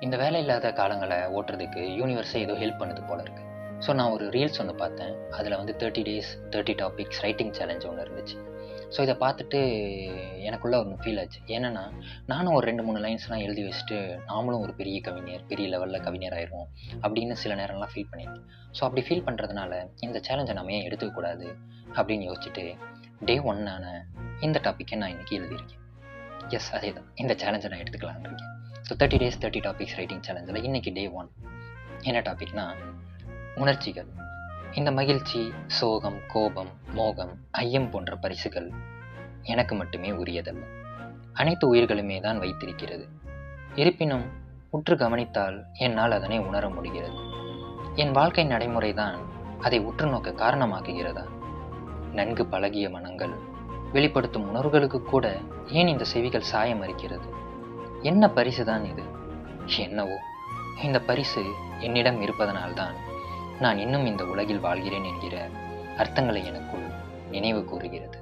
இந்த வேலை இல்லாத காலங்களை ஓட்டுறதுக்கு யூனிவர்ஸே ஏதோ ஹெல்ப் பண்ணுது போல இருக்கு. ஸோ நான் ஒரு ரீல்ஸ் ஒன்று பார்த்தேன். அதில் வந்து 30 days 30 topics ரைட்டிங் சேலஞ்ச் ஒன்று இருந்துச்சு. ஸோ இதை பார்த்துட்டு எனக்குள்ள ஒரு ஃபீல் ஆச்சு. ஏன்னா நானும் ஒரு 2-3 லைன்ஸ்லாம் எழுதி வச்சுட்டு நாமளும் ஒரு பெரிய கவிஞர், பெரிய லெவலில் கவிஞர் ஆயிடுவோம் அப்படின்னு சில நேரம்லாம் ஃபீல் பண்ணியிருக்கேன். ஸோ அப்படி ஃபீல் பண்ணுறதுனால இந்த சேலஞ்சை நம்ம ஏன் எடுத்துக்கக்கூடாது அப்படின்னு யோசிச்சுட்டு Day 1 இந்த டாப்பிக்கை நான் இன்றைக்கி எழுதியிருக்கேன். எஸ், அதே தான், இந்த சேலஞ்சை நான் எடுத்துக்கலான்னு இருக்கேன். ஸோ 30 days 30 topics ரைட்டிங் சேலஞ்சில் இன்றைக்கி Day 1 என்ன டாபிக்னா உணர்ச்சிகள். இந்த மகிழ்ச்சி, சோகம், கோபம், மோகம், ஐயம் போன்ற பரிசுகள் எனக்கு மட்டுமே உரியதல்ல. அனைத்து உயிர்களுமே தான் வைத்திருக்கிறது. இருப்பினும் உற்று கவனித்தால் என்னால் அதனை உணர முடிகிறது. என் வாழ்க்கை நடைமுறை தான் அதை உற்று நோக்க காரணமாக்குகிறதா? நன்கு பழகிய மனங்கள் வெளிப்படுத்தும் உணர்வுகளுக்கு கூட ஏன் இந்த செவிகள் சாய மறுக்கிறது? என்ன பரிசு தான் இது? என்னவோ இந்த பரிசு என்னிடம் இருப்பதனால்தான் நான் இன்னும் இந்த உலகில் வாழ்கிறேன் என்கிற அர்த்தங்களை எனக்குள் நினைவு கூறுகிறது.